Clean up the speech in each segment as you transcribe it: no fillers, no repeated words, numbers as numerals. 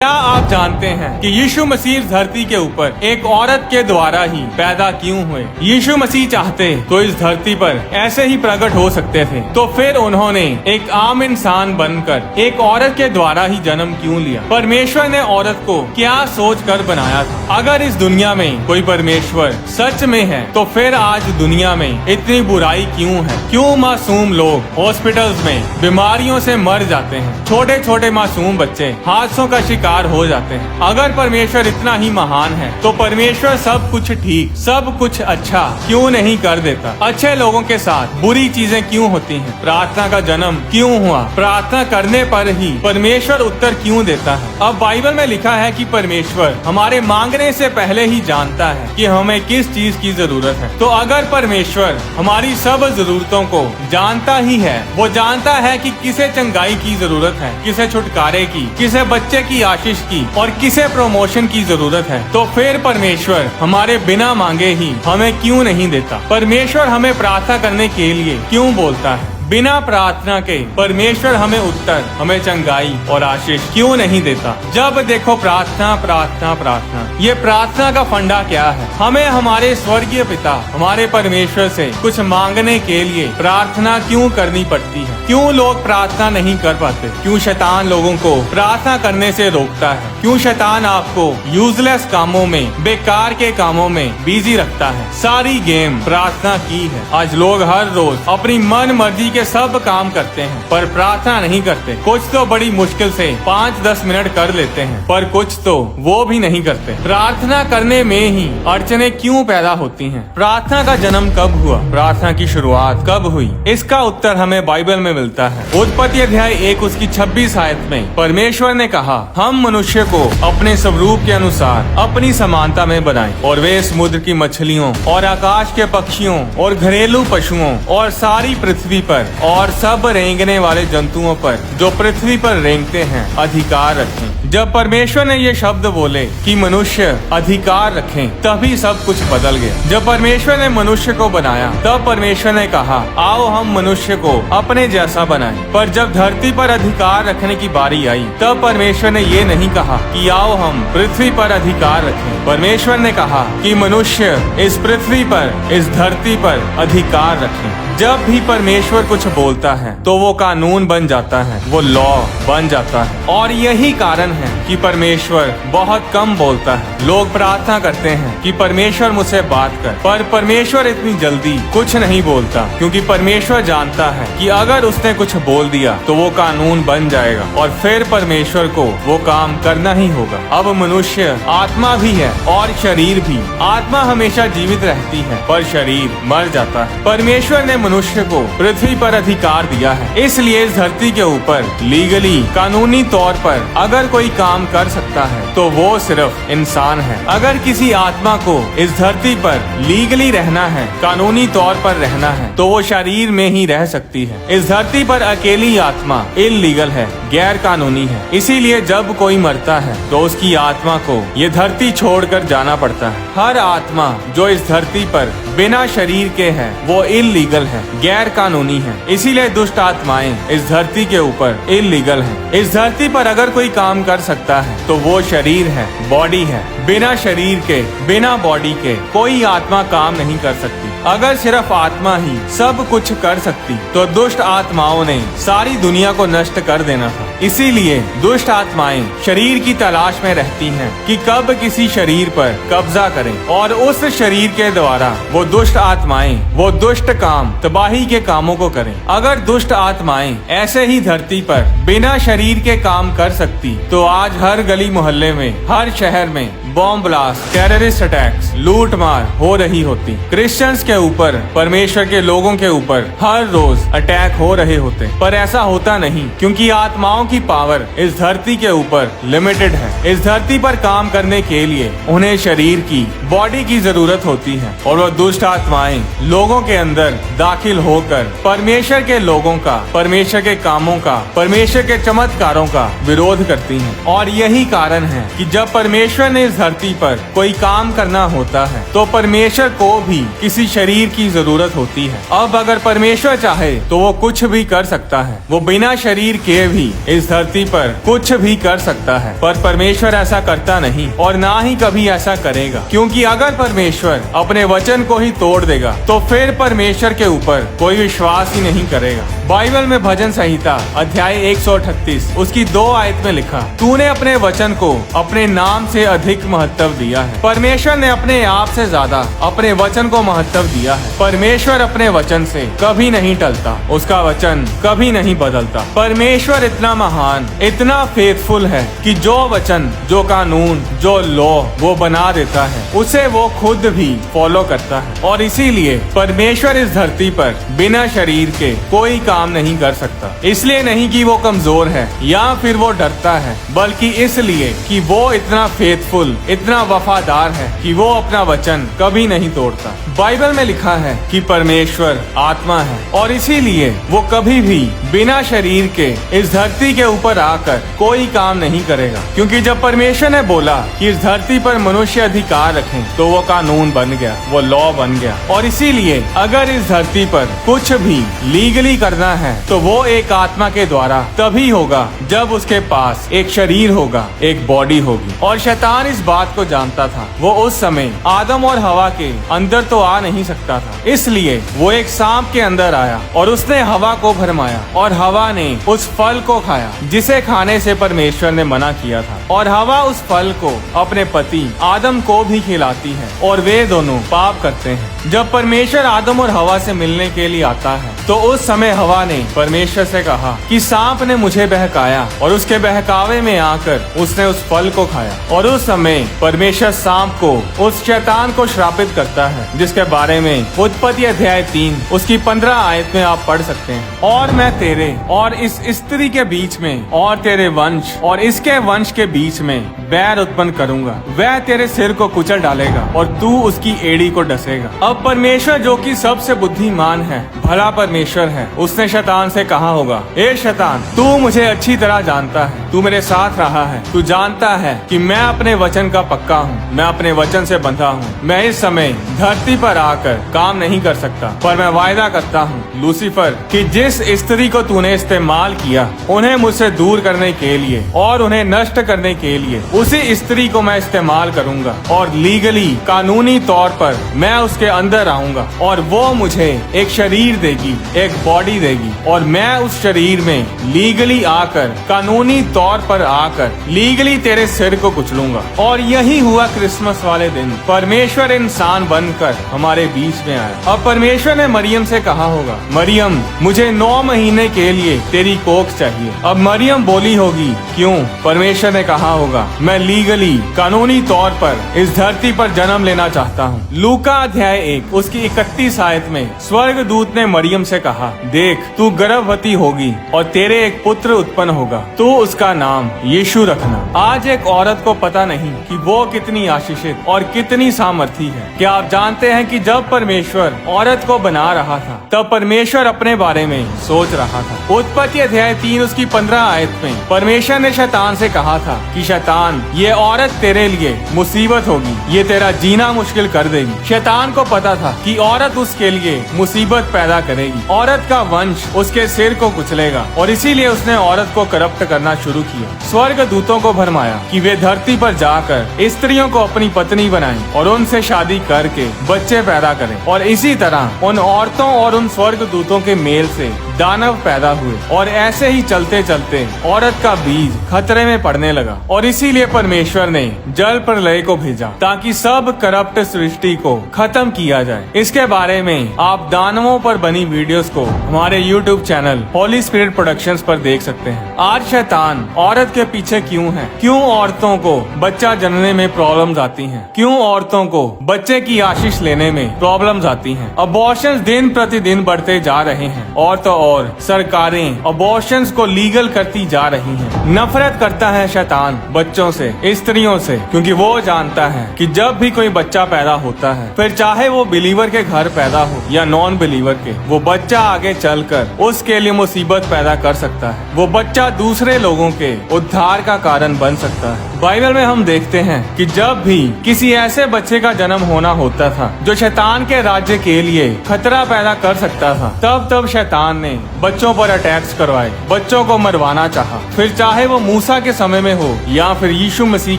क्या आप जानते हैं कि यीशु मसीह इस धरती के ऊपर एक औरत के द्वारा ही पैदा क्यों हुए? यीशु मसीह चाहते तो इस धरती पर ऐसे ही प्रकट हो सकते थे, तो फिर उन्होंने एक आम इंसान बनकर एक औरत के द्वारा ही जन्म क्यों लिया? परमेश्वर ने औरत को क्या सोच कर बनाया था? अगर इस दुनिया में कोई परमेश्वर सच में है, तो फिर आज दुनिया में इतनी बुराई क्यों है? क्यों मासूम लोग हॉस्पिटल्स में बीमारियों से मर जाते हैं? छोटे छोटे मासूम बच्चे हादसों का शिकार हो जाते हैं। अगर परमेश्वर इतना ही महान है, तो परमेश्वर सब कुछ ठीक, सब कुछ अच्छा क्यों नहीं कर देता? अच्छे लोगों के साथ बुरी चीजें क्यों होती हैं? प्रार्थना का जन्म क्यों हुआ? प्रार्थना करने पर ही परमेश्वर उत्तर क्यों देता है? अब बाइबल में लिखा है कि परमेश्वर हमारे मांगने से पहले ही जानता है कि हमें किस चीज की जरूरत है। तो अगर परमेश्वर हमारी सब जरूरतों को जानता ही है, वो जानता है कि किसे चंगाई की जरूरत है, किसे छुटकारे की, किसे बच्चे की आशीष की और किसे प्रमोशन की जरूरत है, तो फिर परमेश्वर हमारे बिना मांगे ही हमें क्यों नहीं देता? परमेश्वर हमें प्रार्थना करने के लिए क्यों बोलता है? बिना प्रार्थना के परमेश्वर हमें उत्तर, हमें चंगाई और आशीष क्यों नहीं देता? जब देखो प्रार्थना प्रार्थना प्रार्थना। ये प्रार्थना का फंडा क्या है? हमें हमारे स्वर्गीय पिता, हमारे परमेश्वर से कुछ मांगने के लिए प्रार्थना क्यों करनी पड़ती है? क्यों लोग प्रार्थना नहीं कर पाते? क्यों शैतान लोगों को प्रार्थना करने से रोकता है? क्यों शैतान आपको यूजलेस कामों में, बेकार के कामों में बिजी रखता है? सारी गेम प्रार्थना की है। आज लोग हर रोज अपनी मन मर्जी के सब काम करते हैं, पर प्रार्थना नहीं करते। कुछ तो बड़ी मुश्किल से 5-10 मिनट कर लेते हैं, पर कुछ तो वो भी नहीं करते। प्रार्थना करने में ही अड़चने क्यों पैदा होती हैं? प्रार्थना का जन्म कब हुआ? प्रार्थना की शुरुआत कब हुई? इसका उत्तर हमें बाइबल में मिलता है। उत्पत्ति अध्याय 1 उसकी 26 आयत में परमेश्वर ने कहा, हम मनुष्य को अपने स्वरूप के अनुसार अपनी समानता में बनाएं, और वे समुद्र की मछलियों और आकाश के पक्षियों और घरेलू पशुओं और सारी पृथ्वी पर और सब रेंगने वाले जंतुओं पर जो पृथ्वी पर रेंगते हैं अधिकार रखें। जब परमेश्वर ने ये शब्द बोले कि मनुष्य अधिकार रखें, तभी सब कुछ बदल गया। जब परमेश्वर ने मनुष्य को बनाया, तब परमेश्वर ने कहा, आओ हम मनुष्य को अपने जैसा बनाएं। पर जब धरती पर अधिकार रखने की बारी आई, तब परमेश्वर ने ये नहीं कहा कि आओ हम पृथ्वी पर अधिकार रखें। परमेश्वर ने कहा कि मनुष्य इस पृथ्वी पर, इस धरती पर अधिकार रखें। जब भी परमेश्वर कुछ बोलता है, तो वो कानून बन जाता है, वो लॉ बन जाता है। और यही कारण है कि परमेश्वर बहुत कम बोलता है। लोग प्रार्थना करते हैं कि परमेश्वर मुझसे बात कर, पर परमेश्वर इतनी जल्दी कुछ नहीं बोलता, क्योंकि परमेश्वर जानता है कि अगर उसने कुछ बोल दिया तो वो कानून बन जाएगा और फिर परमेश्वर को वो काम करना ही होगा। अब मनुष्य आत्मा भी है और शरीर भी। आत्मा हमेशा जीवित रहती है, पर शरीर मर जाता है। परमेश्वर ने मनुष्य को पृथ्वी पर अधिकार दिया है, इसलिए इस धरती के ऊपर लीगली, कानूनी तौर पर अगर कोई काम कर सकता है, तो वो सिर्फ इंसान है। अगर किसी आत्मा को इस धरती पर लीगली रहना है, कानूनी तौर पर रहना है, तो वो शरीर में ही रह सकती है। इस धरती पर अकेली आत्मा इल्लीगल है, गैर कानूनी है। इसीलिए जब कोई मरता है, तो उसकी आत्मा को ये धरती छोड़कर जाना पड़ता है। हर आत्मा जो इस धरती पर बिना शरीर के है, वो इल्लीगल है, गैर कानूनी है। इसीलिए दुष्ट आत्माएं इस धरती के ऊपर इल्लीगल है। इस धरती पर अगर कोई काम कर सकता है, तो वो शरीर है, बॉडी है। बिना शरीर के, बिना बॉडी के कोई आत्मा काम नहीं कर सकती। अगर सिर्फ आत्मा ही सब कुछ कर सकती, तो दुष्ट आत्माओं ने सारी दुनिया को नष्ट कर देना था। इसीलिए दुष्ट आत्माएं शरीर की तलाश में रहती हैं कि कब किसी शरीर पर कब्जा करें, और उस शरीर के द्वारा वो दुष्ट आत्माएं वो दुष्ट काम, तबाही के कामों को करें। अगर दुष्ट आत्माएं ऐसे ही धरती पर बिना शरीर के काम कर सकती, तो आज हर गली मोहल्ले में, हर शहर में बॉम्ब ब्लास्ट, टेररिस्ट अटैक्स, लूट मार हो रही होती। क्रिश्चियंस के ऊपर, परमेश्वर के लोगों के ऊपर हर रोज अटैक हो रहे होते। पर ऐसा होता नहीं, क्योंकि आत्माओं की पावर इस धरती के ऊपर लिमिटेड है। इस धरती पर काम करने के लिए उन्हें शरीर की, बॉडी की जरूरत होती है, और वो दुष्ट आत्माएं लोगों के अंदर दाखिल होकर परमेश्वर के लोगों का, परमेश्वर के कामों का, परमेश्वर के चमत्कारों का विरोध करती हैं। और यही कारण है कि जब परमेश्वर ने इस धरती पर कोई काम करना होता है, तो परमेश्वर को भी किसी शरीर की जरूरत होती है। अब अगर परमेश्वर चाहे तो वो कुछ भी कर सकता है। वो बिना शरीर के भी इस इस धरती पर कुछ भी कर सकता है, पर परमेश्वर ऐसा करता नहीं और ना ही कभी ऐसा करेगा, क्योंकि अगर परमेश्वर अपने वचन को ही तोड़ देगा तो फिर परमेश्वर के ऊपर कोई विश्वास ही नहीं करेगा। बाइबल में भजन संहिता अध्याय 138 उसकी 2 आयत में लिखा, तूने अपने वचन को अपने नाम से अधिक महत्व दिया है। परमेश्वर ने अपने आप से ज्यादा अपने वचन को महत्व दिया है। परमेश्वर अपने वचन से कभी नहीं टलता, उसका वचन कभी नहीं बदलता। परमेश्वर इतना महान, इतना फेथफुल है कि जो वचन, जो कानून, जो लॉ वो बना देता है उसे वो खुद भी फॉलो करता है। और इसीलिए परमेश्वर इस धरती पर बिना शरीर के कोई काम नहीं कर सकता। इसलिए नहीं कि वो कमजोर है या फिर वो डरता है, बल्कि इसलिए कि वो इतना फेथफुल, इतना वफादार है कि वो अपना वचन कभी नहीं तोड़ता। बाइबल में लिखा है कि परमेश्वर आत्मा है और इसीलिए वो कभी भी बिना शरीर के इस धरती के ऊपर आकर कोई काम नहीं करेगा, क्योंकि जब परमेश्वर ने बोला कि इस धरती पर मनुष्य अधिकार रखें तो वो कानून बन गया, वो लॉ बन गया। और इसीलिए अगर इस धरती पर कुछ भी लीगली करना है तो वो एक आत्मा के द्वारा तभी होगा जब उसके पास एक शरीर होगा, एक बॉडी होगी। और शैतान इस बात को जानता था। वो उस समय आदम और हवा के अंदर तो आ नहीं सकता था, इसलिए वो एक सांप के अंदर आया और उसने हवा को भरमाया और हवा ने उस फल को खाया जिसे खाने से परमेश्वर ने मना किया था। और हवा उस फल को अपने पति आदम को भी खिलाती है और वे दोनों पाप करते हैं। जब परमेश्वर आदम और हवा से मिलने के लिए आता है तो उस समय हवा ने परमेश्वर से कहा कि सांप ने मुझे बहकाया, और उसके बहकावे में आकर उसने उस फल को खाया। और उस समय परमेश्वर सांप को, उस शैतान को श्रापित करता है, जिसके बारे में उत्पत्ति अध्याय 3 उसकी 15 आयत में आप पढ़ सकते हैं। और मैं तेरे और इस स्त्री के बीच में और तेरे वंश और इसके वंश के बीच में बैर उत्पन्न करूंगा, वह तेरे सिर को कुचल डालेगा और तू उसकी एड़ी को डसेगा। अब परमेश्वर जो कि सबसे बुद्धिमान है, भला परमेश्वर है, उसने शैतान से कहा होगा, ए शैतान, तू मुझे अच्छी तरह जानता है, तू मेरे साथ रहा है, तू जानता है कि मैं अपने वचन का पक्का हूँ, मैं अपने वचन से बंधा हूँ। मैं इस समय धरती पर आकर काम नहीं कर सकता, पर मैं वायदा करता हूँ लूसीफर कि जिस स्त्री को तूने इस्तेमाल किया उन्हें मुझसे दूर करने के लिए और उन्हें नष्ट करने के लिए, उसी स्त्री को मैं इस्तेमाल करूंगा और लीगली, कानूनी तौर पर मैं उसके अंदर आऊंगा और वो मुझे एक शरीर देगी, एक बॉडी देगी, और मैं उस शरीर में लीगली आकर, कानूनी तौर पर आकर लीगली तेरे सिर को कुचलूंगा। और यही हुआ क्रिसमस वाले दिन, परमेश्वर इंसान बनकर हमारे बीच में आया। अब परमेश्वर ने मरियम से कहा होगा, मरियम, मुझे 9 महीने के लिए तेरी कोख चाहिए। अब मरियम बोली होगी, क्यों? परमेश्वर ने कहा होगा, मैं लीगली, कानूनी तौर पर इस धरती पर जन्म लेना चाहता हूँ। लूका अध्याय 1 उसकी 31 आयत में स्वर्ग दूत ने मरियम से कहा, देख, तू गर्भवती होगी और तेरे एक पुत्र उत्पन्न होगा, तू उसका नाम यीशु रखना। आज एक औरत को पता नहीं कि वो कितनी आशीषित और कितनी सामर्थी है। क्या आप जानते हैं कि जब परमेश्वर औरत को बना रहा था तब परमेश्वर अपने बारे में सोच रहा था। उत्पत्ति अध्याय 3 उसकी 15 आयत में परमेश्वर ने शैतान से कहा था कि शैतान, ये औरत तेरे लिए मुसीबत होगी, ये तेरा जीना मुश्किल कर देगी। शैतान को पता था कि औरत उसके लिए मुसीबत पैदा करेगी, औरत का वंश उसके सिर को कुचलेगा, और इसीलिए उसने औरत को करप्ट करना शुरू किया। स्वर्ग दूतों को भरमाया कि वे धरती पर जाकर स्त्रियों को अपनी पत्नी बनाएं और उनसे शादी करके बच्चे पैदा करें। और इसी तरह उन औरतों और उन स्वर्ग दूतों के मेल से दानव पैदा हुए, और ऐसे ही चलते चलते औरत का बीज खतरे में पड़ने लगा। और इसीलिए परमेश्वर ने जल प्रलय को भेजा ताकि सब करप्ट सृष्टि को खत्म किया जाए। इसके बारे में आप दानवों पर बनी वीडियोस को हमारे YouTube channel Holi spirit productions पर देख सकते हैं। आज शैतान औरत के पीछे क्यों है? क्यों औरतों को बच्चा जनने में प्रॉब्लम्स आती हैं? क्यों औरतों को बच्चे की आशीष लेने में प्रॉब्लम्स आती हैं? अबॉर्शंस दिन प्रतिदिन बढ़ते जा रहे हैं, और तो और सरकारें अबॉर्शंस को लीगल करती जा रही हैं। नफरत करता है शैतान बच्चों से, स्त्रियों से, क्योंकि वो जानता है कि जब भी कोई बच्चा पैदा होता है, फिर चाहे वो बिलीवर के घर पैदा हो या नॉन बिलीवर के, वो बच्चा आगे चलकर उसके लिए मुसीबत पैदा कर सकता है। वो बच्चा दूसरे लोगों के उद्धार का कारण बन सकता है। बाइबल में हम देखते हैं कि जब भी किसी ऐसे बच्चे का जन्म होना होता था जो शैतान के राज्य के लिए खतरा पैदा कर सकता था, तब शैतान ने बच्चों पर अटैक्स करवाए, बच्चों को मरवाना चाहा। फिर चाहे वो मूसा के समय में हो या फिर यीशु मसीह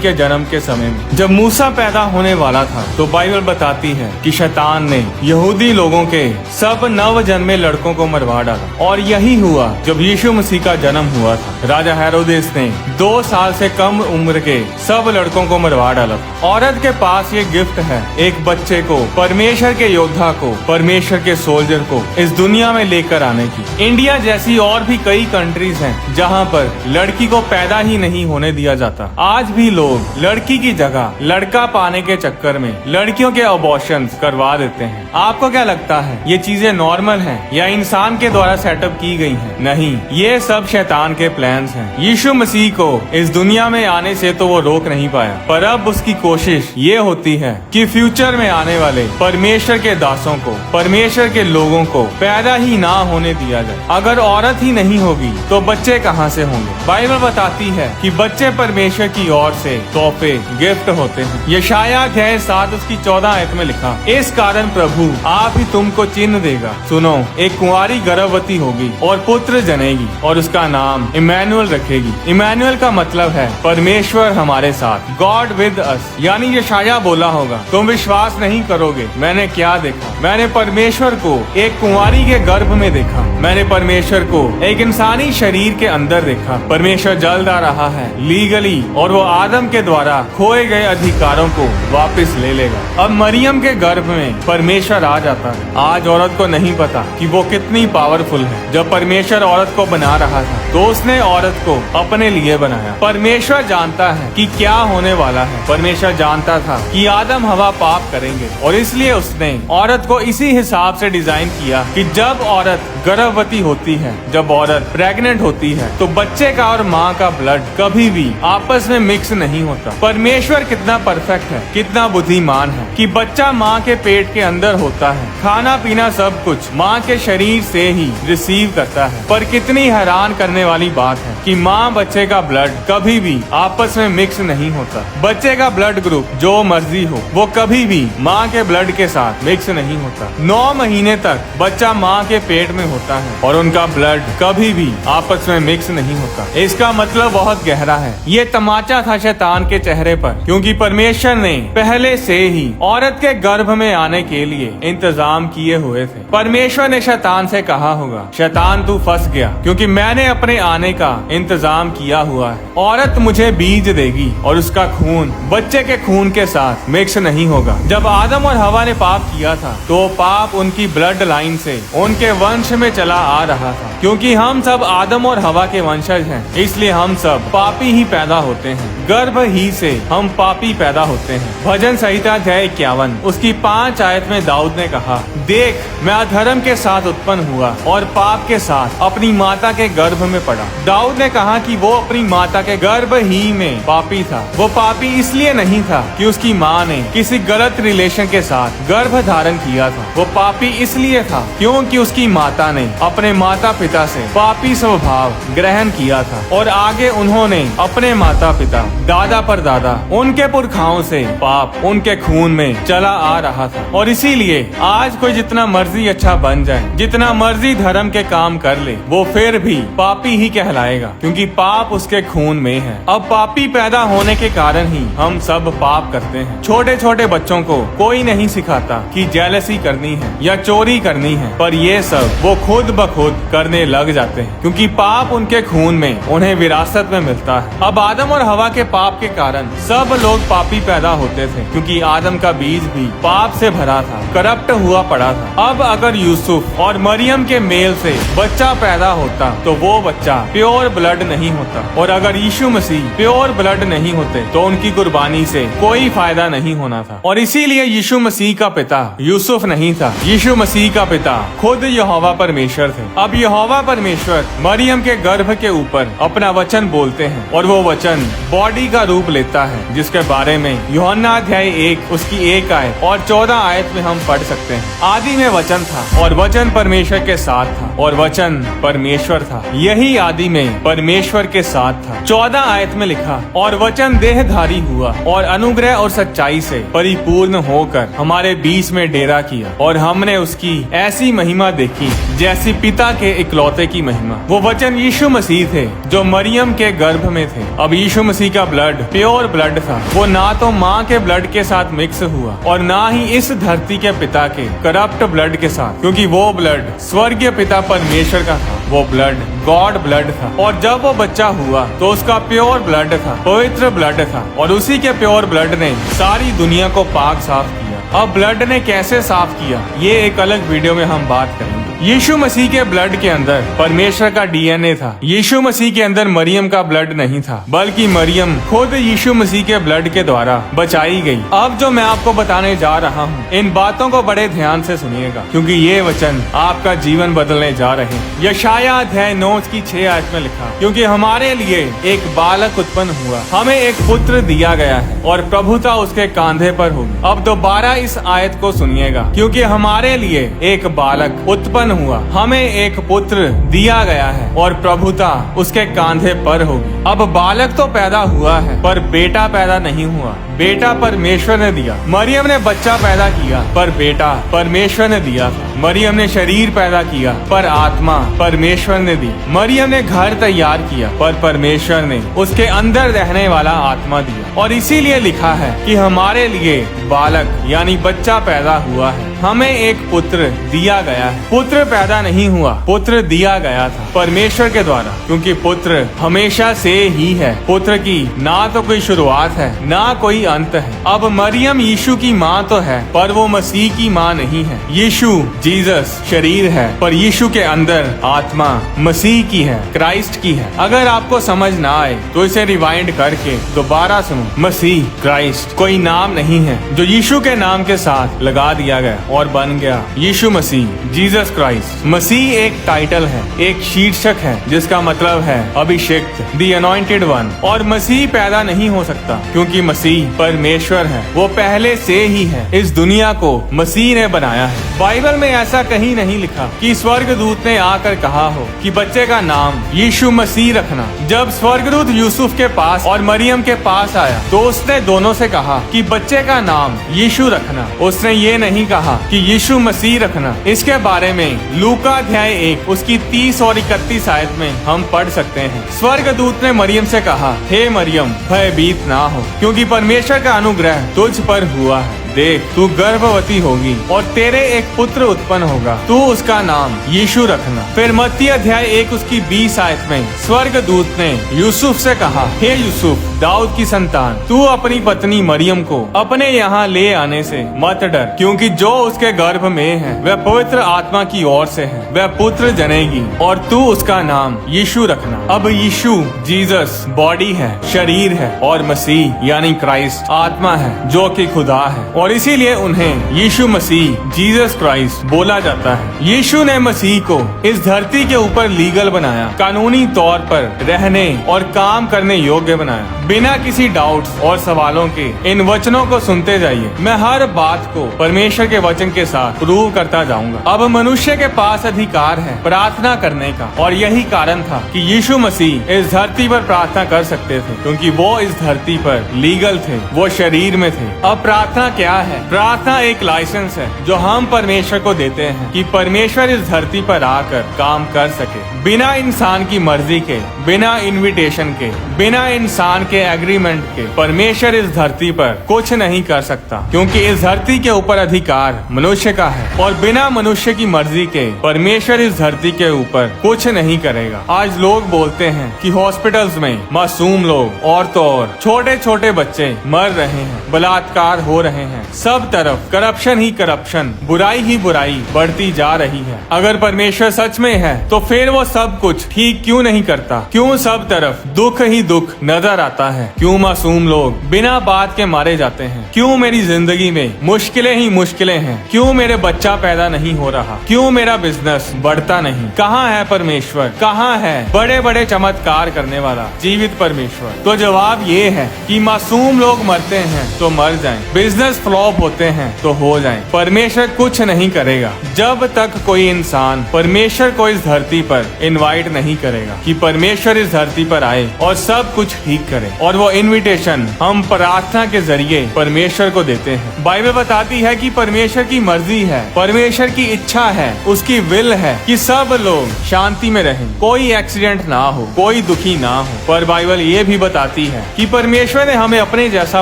के जन्म के समय में। जब मूसा पैदा होने वाला था तो बाइबल बताती है कि शैतान ने यहूदी लोगों के सब नव जन्मे लड़कों को मरवा डाला। और यही हुआ जब यीशु मसीह का जन्म हुआ था। राजा हेरोदेस ने 2 साल से कम उम्र के सब लड़कों को मरवा डाला। औरत के पास ये गिफ्ट है, एक बच्चे को, परमेश्वर के योद्धा को, परमेश्वर के सोल्जर को इस दुनिया में लेकर आने की। इंडिया जैसी और भी कई कंट्रीज हैं जहां पर लड़की को पैदा ही नहीं होने दिया जाता। आज भी लोग लड़की की जगह लड़का पाने के चक्कर में लड़कियों के अबॉर्शन करवा देते हैं। आपको क्या लगता है ये चीजें नॉर्मल हैं या इंसान के द्वारा सेटअप की गई हैं? नहीं, ये सब शैतान के प्लान्स हैं। यीशु मसीह को इस दुनिया में आने से तो वो रोक नहीं पाया, पर अब उसकी कोशिश ये होती है कि फ्यूचर में आने वाले परमेश्वर के दासों को, परमेश्वर के लोगों को पैदा ही ना होने दिया जाए। अगर औरत ही नहीं होगी तो बच्चे कहाँ से होंगे? बाइबल बताती है कि बच्चे परमेश्वर की ओर से तोहफे, गिफ्ट होते हैं। यशायाह 7 उसकी 14 आयत में लिखा, इस कारण प्रभु आप ही तुमको चिन्ह देगा। सुनो, एक कुंवारी गर्भवती होगी और पुत्र जनेगी और उसका नाम इमैनुअल रखेगी। इमैनुअल का मतलब है परमेश्वर हमारे साथ, गॉड विद अस। यानी यशायाह बोला होगा, तुम विश्वास नहीं करोगे, मैंने क्या देखा? मैंने परमेश्वर को एक कुंवारी के गर्भ में देखा। मैंने परमेश्वर को एक इंसानी शरीर के अंदर देखा। परमेश्वर जल्द आ रहा है लीगली, और वो आदम के द्वारा खोए गए अधिकारों को वापस ले लेगा। अब मरियम के गर्भ में परमेश्वर आ जाता है। आज औरत को नहीं पता कि वो कितनी पावरफुल है। जब परमेश्वर औरत को बना रहा था तो उसने औरत को अपने लिए बनाया। परमेश्वर जानता है कि क्या होने वाला है। परमेश्वर जानता था कि आदम हवा पाप करेंगे और इसलिए उसने औरत को इसी हिसाब से डिजाइन किया कि जब औरत गर्भवती होती है, जब औरत प्रेग्नेंट होती है, तो बच्चे का और माँ का ब्लड कभी भी आपस में मिक्स नहीं होता। परमेश्वर कितना परफेक्ट है, कितना बुद्धिमान है कि बच्चा माँ के पेट के अंदर होता है, खाना पीना सब कुछ माँ के शरीर से ही रिसीव करता है। पर कितनी हैरान करने वाली बात है कि माँ बच्चे का ब्लड कभी भी आपस में मिक्स नहीं होता। बच्चे का ब्लड ग्रुप जो मर्जी हो, वो कभी भी माँ के ब्लड के साथ मिक्स नहीं होता। 9 महीने तक बच्चा माँ के पेट में होता है और उनका ब्लड कभी भी आपस में मिक्स नहीं होता। इसका मतलब बहुत गहरा है। ये तमाचा था शैतान के चेहरे पर, क्योंकि परमेश्वर ने पहले से ही औरत के गर्भ में आने के लिए इंतजाम किए हुए थे। परमेश्वर ने शैतान से कहा होगा, शैतान तू फंस गया, क्योंकि मैंने अपने आने का इंतजाम किया हुआ है। औरत मुझे बीज देगी और उसका खून बच्चे के खून के साथ मिक्स नहीं होगा। जब आदम और हवा ने पाप किया था तो पाप उनकी ब्लड लाइन से, उनके वंश में चला आ रहा था। क्योंकि हम सब आदम और हवा के वंशज हैं, इसलिए हम सब पापी ही पैदा होते हैं। गर्भ ही से हम पापी पैदा होते हैं। भजन संहिता 51 उसकी 5 आयत में दाऊद ने कहा, देख मैं अधर्म के साथ उत्पन्न हुआ और पाप के साथ अपनी माता के गर्भ में पड़ा। दाऊद ने कहा कि वो अपनी माता के गर्भ ही में पापी था। वो पापी इसलिए नहीं था कि उसकी माँ ने किसी गलत रिलेशन के साथ गर्भ धारण किया था। वो पापी इसलिए था क्योंकि उसकी माता ने अपने माता पिता से पापी स्वभाव ग्रहण किया था और आगे उन्होंने अपने माता पिता, दादा पर दादा, उनके पुरखाओं से पाप उनके खून में चला आ रहा था। और इसीलिए आज कोई जितना मर्जी अच्छा बन जाए, जितना मर्जी धर्म के काम कर ले, वो फिर भी पापी ही कहलाएगा, क्योंकि पाप उसके खून में है। अब पापी पैदा होने के कारण ही हम सब पाप करते हैं। छोटे छोटे बच्चों को कोई नहीं सिखाता कि जेलसी करनी है या चोरी करनी है, पर ये सब वो खुद ब खुद करने लग जाते हैं, क्योंकि पाप उनके खून में उन्हें विरासत में मिलता है। अब आदम और हवा के पाप के कारण सब लोग पापी पैदा होते थे, क्योंकि आदम का बीज भी पाप से भरा था, करप्ट हुआ पड़ा था। अब अगर यूसुफ और मरियम के मेल से बच्चा पैदा होता तो वो बच्चा प्योर ब्लड नहीं होता, और अगर यीशु मसीह प्योर ब्लड नहीं होते तो उनकी कुर्बानी से कोई फायदा नहीं होना था। और इसीलिए यीशु मसीह का पिता यूसुफ नहीं था, यीशु मसीह का पिता खुद यहोवा परमेश्वर थे। अब यहोवा परमेश्वर मरियम के गर्भ के ऊपर अपना वचन बोलते हैं और वो वचन बॉडी का रूप लेता है, जिसके बारे में यूहन्ना अध्याय 1 उसकी 1 आयत और 14 आयत में हम पढ़ सकते हैं। आदि में वचन था और वचन परमेश्वर के साथ था और वचन परमेश्वर था। यही आदि में परमेश्वर के साथ था। 14 आयत में लिखा, और वचन देहधारी हुआ और अनुग्रह और सच्चाई से परिपूर्ण होकर हमारे बीच में डेरा किया, और हमने उसकी ऐसी महिमा देखी जैसी पिता के इकलौते की महिमा। वो वचन यीशु मसीह थे जो मरियम के गर्भ में थे। अब यीशु मसीह का ब्लड प्योर ब्लड था। वो ना तो माँ के ब्लड के साथ मिक्स हुआ और ना ही इस धरती के पिता के करप्ट ब्लड के साथ, क्योंकि वो ब्लड स्वर्गीय पिता परमेश्वर का था। वो ब्लड गॉड ब्लड था। और जब वो बच्चा हुआ तो उसका प्योर ब्लड था, पवित्र ब्लड था, और उसी के प्योर ब्लड ने सारी दुनिया को पाक साफ किया। अब ब्लड ने कैसे साफ किया, ये एक अलग वीडियो में हम बात करेंगे। यीशु मसीह के ब्लड के अंदर परमेश्वर का डीएनए था। यीशु मसीह के अंदर मरियम का ब्लड नहीं था, बल्कि मरियम खुद यीशु मसीह के ब्लड के द्वारा बचाई गई। अब जो मैं आपको बताने जा रहा हूँ, इन बातों को बड़े ध्यान से सुनिएगा, क्योंकि ये वचन आपका जीवन बदलने जा रहे हैं। यशायाह अध्याय 9 की 6 आयत में लिखा, क्योंकि हमारे लिए एक बालक उत्पन्न हुआ, हमें एक पुत्र दिया गया है, और प्रभुता उसके कांधे पर होगी। अब दोबारा इस आयत को सुनिएगा, क्योंकि हमारे लिए एक बालक उत्पन्न हुआ, हमें एक पुत्र दिया गया है, और प्रभुता उसके कांधे पर होगी। अब बालक तो पैदा हुआ है, पर बेटा पैदा नहीं हुआ। बेटा परमेश्वर ने दिया। मरियम ने बच्चा पैदा किया, पर बेटा परमेश्वर ने दिया। मरियम ने शरीर पैदा किया, पर आत्मा परमेश्वर ने दी। मरियम ने घर तैयार किया, पर परमेश्वर ने उसके अंदर रहने वाला आत्मा दिया। और इसीलिए लिखा है कि हमारे लिए बालक यानी बच्चा पैदा हुआ है, हमें एक पुत्र दिया गया है। पुत्र पैदा नहीं हुआ, पुत्र दिया गया था परमेश्वर के द्वारा, क्योंकि पुत्र हमेशा से ही है। पुत्र की ना तो कोई शुरुआत है, ना कोई अंत है। अब मरियम यीशु की माँ तो है, पर वो मसीह की माँ नहीं है। यीशु जीसस शरीर है, पर यीशु के अंदर आत्मा मसीह की है, क्राइस्ट की है। अगर आपको समझ ना आए तो इसे रिवाइंड करके दोबारा सुनो। मसीह क्राइस्ट कोई नाम नहीं है जो यीशु के नाम के साथ लगा दिया गया और बन गया यीशु मसीह, जीसस क्राइस्ट। मसीह एक टाइटल है, एक शीर्षक है, जिसका मतलब है अभिषिक्त, द अनॉइंटेड वन। और मसीह पैदा नहीं हो सकता, क्योंकि मसीह परमेश्वर है, वो पहले से ही है। इस दुनिया को मसीह ने बनाया है। बाइबल में ऐसा कहीं नहीं लिखा कि स्वर्गदूत ने आकर कहा हो कि बच्चे का नाम यीशु मसीह रखना। जब स्वर्गदूत यूसुफ के पास और मरियम के पास आया तो उसने दोनों से कहा कि बच्चे का नाम यीशु रखना। उसने ये नहीं कहा कि यीशु मसीह रखना। इसके बारे में लूका अध्याय 1 उसकी 30 और 31 आयत में हम पढ़ सकते हैं। स्वर्गदूत ने मरियम से कहा, हे मरियम, भयभीत ना हो, क्योंकि परमेश्वर का अनुग्रह तुझ पर हुआ है। देख, तू गर्भवती होगी और तेरे एक पुत्र उत्पन्न होगा, तू उसका नाम यीशु रखना। फिर मत्ती अध्याय 1 उसकी 20 आयत में स्वर्गदूत ने यूसुफ से कहा, हे यूसुफ, दाऊद की संतान, तू अपनी पत्नी मरियम को अपने यहाँ ले आने से मत डर, क्योंकि जो उसके गर्भ में है वह पवित्र आत्मा की ओर से है। वह पुत्र जनेगी और तू उसका नाम यीशु रखना। अब यीशु जीसस बॉडी है, शरीर है, और मसीह यानी क्राइस्ट आत्मा है, जो कि खुदा है, और इसीलिए उन्हें यीशु मसीह, जीसस क्राइस्ट बोला जाता है। यीशु ने मसीह को इस धरती के ऊपर लीगल बनाया, कानूनी तौर पर रहने और काम करने योग्य बनाया। बिना किसी डाउट्स और सवालों के इन वचनों को सुनते जाइए। मैं हर बात को परमेश्वर के वचन के साथ प्रूव करता जाऊंगा। अब मनुष्य के पास अधिकार है प्रार्थना करने का, और यही कारण था कि यीशु मसीह इस धरती पर प्रार्थना कर सकते थे, क्योंकि वो इस धरती पर लीगल थे, वो शरीर में थे। अब प्रार्थना क्या है? प्रार्थना एक लाइसेंस है जो हम परमेश्वर को देते हैं कि परमेश्वर इस धरती पर आकर काम कर सके, बिना इंसान की मर्जी के, बिना इनविटेशन के, बिना इंसान के एग्रीमेंट के। परमेश्वर इस धरती पर कुछ नहीं कर सकता, क्योंकि इस धरती के ऊपर अधिकार मनुष्य का है, और बिना मनुष्य की मर्जी के परमेश्वर इस धरती के ऊपर कुछ नहीं करेगा। आज लोग बोलते हैं कि हॉस्पिटल्स में मासूम लोग, औरतें और छोटे छोटे बच्चे मर रहे हैं, बलात्कार हो रहे हैं, सब तरफ करप्शन ही करप्शन, बुराई ही बुराई बढ़ती जा रही है। अगर परमेश्वर सच में है तो फिर वो सब कुछ ठीक क्यों नहीं करता? क्यों सब तरफ दुख ही दुख नजर आता है? क्यों मासूम लोग बिना बात के मारे जाते हैं? क्यों मेरी जिंदगी में मुश्किलें ही मुश्किलें हैं? क्यों मेरे बच्चा पैदा नहीं हो रहा? क्यों मेरा बिजनेस बढ़ता नहीं? कहाँ है परमेश्वर? कहाँ है बड़े बड़े चमत्कार करने वाला जीवित परमेश्वर? तो जवाब ये है कि मासूम लोग मरते हैं तो मर जाएं, बिजनेस फ्लॉप होते हैं तो हो जाएं, परमेश्वर कुछ नहीं करेगा जब तक कोई इंसान परमेश्वर को इस धरती पर इनवाइट नहीं करेगा कि परमेश्वर इस धरती पर आए और सब कुछ ठीक करे। और वो इनविटेशन हम प्रार्थना के जरिए परमेश्वर को देते हैं। बाइबल बताती है कि परमेश्वर की मर्जी है, परमेश्वर की इच्छा है, उसकी विल है कि सब लोग शांति में रहें, कोई एक्सीडेंट ना हो, कोई दुखी ना हो। पर बाइबल ये भी बताती है कि परमेश्वर ने हमें अपने जैसा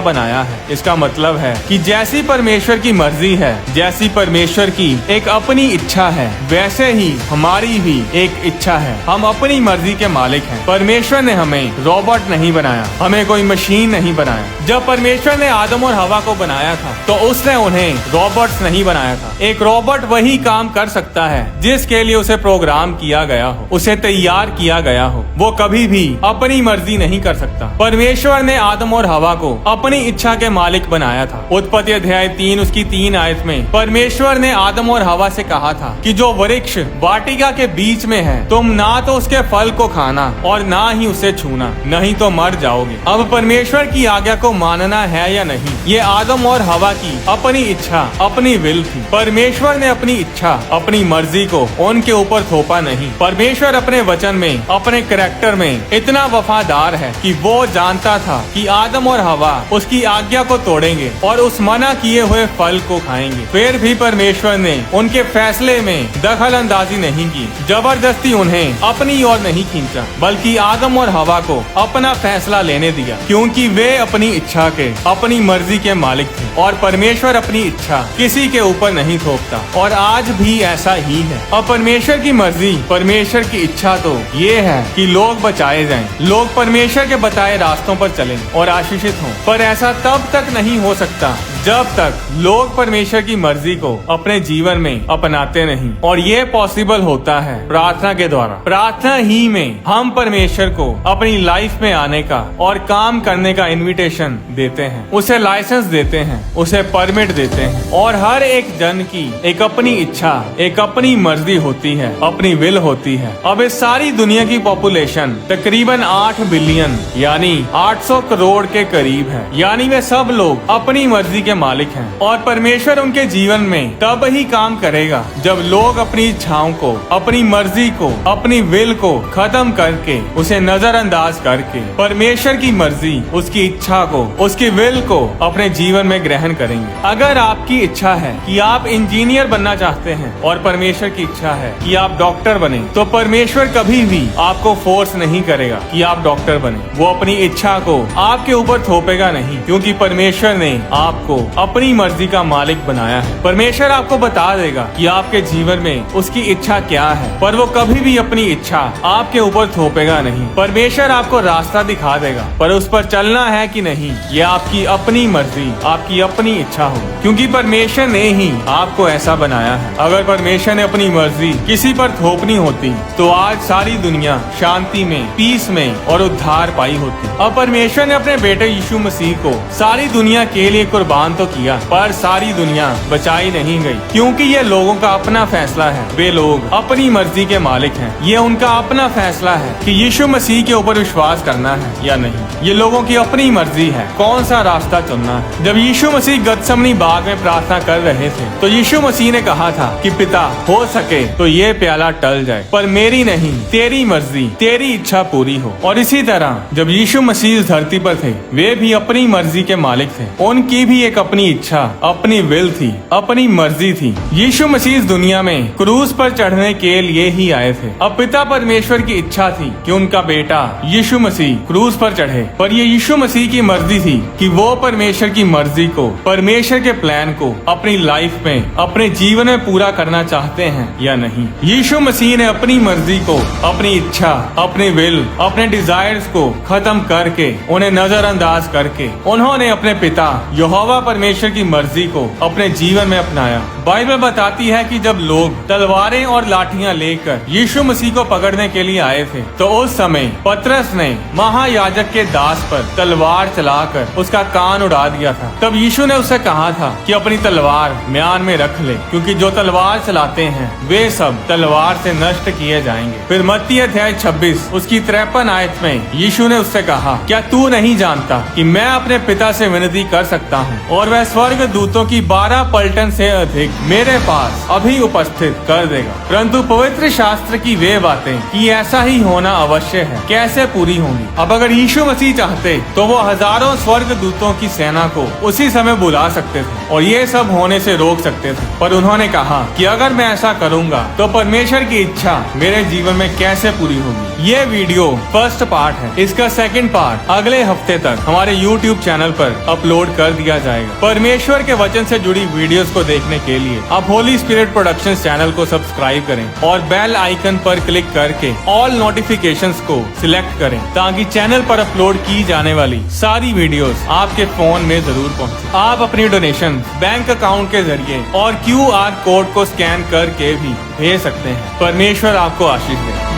बनाया है। इसका मतलब है कि जैसी परमेश्वर की मर्जी है, जैसी परमेश्वर की एक अपनी इच्छा है, वैसे ही हमारी भी एक इच्छा है। हम अपनी मर्जी के मालिक हैं। परमेश्वर ने हमें रोबोट नहीं बनाया, हमें कोई मशीन नहीं बनाया। जब परमेश्वर ने आदम और हवा को बनाया था तो उसने उन्हें रोबोट्स नहीं बनाया था। एक रोबोट वही काम कर सकता है जिसके लिए उसे प्रोग्राम किया गया हो, उसे तैयार किया गया हो। वो कभी भी अपनी मर्जी नहीं कर सकता। परमेश्वर ने आदम और हवा को अपनी इच्छा के मालिक बनाया था। उत्पत्ति अध्याय 3 उसकी 3 आयत में परमेश्वर ने आदम और हवा से कहा था कि जो वृक्ष वाटिका के बीच में है, तुम ना तो उसके फल को खाना और ना ही उसे छूना, नहीं तो मर जाओगे। अब परमेश्वर की आज्ञा को मानना है या नहीं, ये आदम और हवा की अपनी इच्छा, अपनी विल थी। परमेश्वर ने अपनी इच्छा, अपनी मर्जी को उनके ऊपर थोपा नहीं। परमेश्वर अपने वचन में, अपने कैरेक्टर में इतना वफादार है कि वो जानता था कि आदम और हवा उसकी आज्ञा को तोड़ेंगे और उस मना किए हुए फल को खाएंगे। फिर भी परमेश्वर ने उनके फैसले में दखल अंदाजी नहीं की, जबरदस्ती उन्हें अपनी ओर नहीं खींचा, बल्कि आदम और हवा को अपना फैसला लेने दिया, क्योंकि वे अपनी इच्छा के, अपनी मर्जी के मालिक थे। और परमेश्वर अपनी इच्छा किसी के ऊपर नहीं थोपता। और आज भी ऐसा ही है। और परमेश्वर की मर्जी, परमेश्वर की इच्छा तो ये है कि लोग बचाए जाएं, लोग परमेश्वर के बताए रास्तों पर चलें और आशीषित हों। पर ऐसा तब तक नहीं हो सकता जब तक लोग परमेश्वर की मर्जी को अपने जीवन में अपनाते नहीं। और ये पॉसिबल होता है प्रार्थना के द्वारा। प्रार्थना ही में हम परमेश्वर को अपनी लाइफ में आने का और काम करने का इनविटेशन देते हैं, उसे लाइसेंस देते हैं, उसे परमिट देते हैं। और हर एक जन की एक अपनी इच्छा, एक अपनी मर्जी होती है, अपनी विल होती है। अब इस सारी दुनिया की पॉपुलेशन तकरीबन 8 बिलियन यानी 800 करोड़ के करीब है। यानी वे सब लोग अपनी मर्जी के मालिक हैं। और परमेश्वर उनके जीवन में तब ही काम करेगा जब लोग अपनी इच्छाओं को, अपनी मर्जी को, अपनी विल को खत्म करके, उसे नजरअंदाज करके परमेश्वर की मर्जी, उसकी इच्छा को, उसकी विल को अपने जीवन में ग्रहण करेंगे। अगर आपकी इच्छा है कि आप इंजीनियर बनना चाहते हैं और परमेश्वर की इच्छा है कि आप डॉक्टर बने, तो परमेश्वर कभी भी आपको फोर्स नहीं करेगा कि आप डॉक्टर बने। वो अपनी इच्छा को आपके ऊपर थोपेगा नहीं, क्योंकि परमेश्वर ने आपको अपनी मर्जी का मालिक बनाया है। परमेश्वर आपको बता देगा कि आपके जीवन में उसकी इच्छा क्या है, पर वो कभी भी अपनी इच्छा आपके ऊपर थोपेगा नहीं। परमेश्वर आपको रास्ता दिखा देगा, पर उस पर चलना है कि नहीं, ये आपकी अपनी मर्जी, आपकी अपनी इच्छा हो, क्योंकि परमेश्वर ने ही आपको ऐसा बनाया है। अगर परमेश्वर ने अपनी मर्जी किसी पर थोपनी होती तो आज सारी दुनिया शांति में, पीस में और उद्धार पाई होती। अब परमेश्वर ने अपने बेटे यीशु मसीह को सारी दुनिया के लिए कुर्बान तो किया, पर सारी दुनिया बचाई नहीं गई, क्योंकि ये लोगों का अपना फैसला है। वे लोग अपनी मर्जी के मालिक हैं। ये उनका अपना फैसला है कि यीशु मसीह के ऊपर विश्वास करना है या नहीं। ये लोगों की अपनी मर्जी है कौन सा रास्ता चुनना है। जब यीशु मसीह गतसमनी बाग में प्रार्थना कर रहे थे तो यीशु मसीह ने कहा था कि पिता, हो सके तो ये प्याला टल जाए, पर मेरी नहीं, तेरी मर्जी, तेरी इच्छा पूरी हो। और इसी तरह जब यीशु मसीह इस धरती पर थे, वे भी अपनी मर्जी के मालिक थे। उनकी भी एक अपनी इच्छा, अपनी विल थी, अपनी मर्जी थी। यीशु मसीह इस दुनिया में क्रूस पर चढ़ने के लिए ही आए थे। अब पिता परमेश्वर की इच्छा थी कि उनका बेटा यीशु मसीह क्रूस पर चढ़े, पर ये यीशु मसीह की मर्जी थी कि वो परमेश्वर की मर्जी को, परमेश्वर के प्लान को अपनी लाइफ में, अपने जीवन में पूरा करना चाहते हैं या नहीं। यीशु मसीह ने अपनी मर्जी को, अपनी इच्छा, अपनी विल, अपने डिजायर्स को खत्म करके, उन्हें नजरअंदाज करके, उन्होंने अपने पिता यहोवा परमेश्वर की मर्जी को अपने जीवन में अपनाया। बाइबल बताती है कि जब लोग तलवारें और लाठियां लेकर यीशु मसीह को पकड़ने के लिए आए थे, तो उस समय पतरस ने महायाजक के दास पर तलवार चलाकर उसका कान उड़ा दिया था। तब यीशु ने उससे कहा था कि अपनी तलवार म्यान में रख ले, क्योंकि जो तलवार चलाते हैं वे सब तलवार से नष्ट किए जाएंगे। फिर मत्ती अध्याय 26 उसकी 53 आयत में यीशु ने उससे कहा, क्या तू नहीं जानता कि मैं अपने पिता से विनती कर सकता हूँ और वह स्वर्ग दूतों की 12 पलटन से अधिक मेरे पास अभी उपस्थित कर देगा। परंतु पवित्र शास्त्र की वे बातें कि ऐसा ही होना अवश्य है कैसे पूरी होंगी। अब अगर यीशु मसीह चाहते तो वो हजारों स्वर्ग दूतों की सेना को उसी समय बुला सकते थे और ये सब होने से रोक सकते थे, पर उन्होंने कहा कि अगर मैं ऐसा करूंगा तो परमेश्वर की इच्छा मेरे जीवन में कैसे पूरी होगी। ये वीडियो फर्स्ट पार्ट है, इसका सेकंड पार्ट अगले हफ्ते तक हमारे YouTube चैनल पर अपलोड कर दिया जाएगा। परमेश्वर के वचन से जुड़ी वीडियोस को देखने के लिए आप होली स्पिरिट प्रोडक्शंस चैनल को सब्सक्राइब करें और बेल आइकन पर क्लिक करके ऑल नोटिफिकेशंस को सिलेक्ट करें ताकि चैनल पर अपलोड की जाने वाली सारी वीडियोस आपके फोन में जरूर पहुंचे। आप अपनी डोनेशन बैंक अकाउंट के जरिए और QR कोड को स्कैन करके भी भेज सकते हैं। परमेश्वर आपको आशीष दे।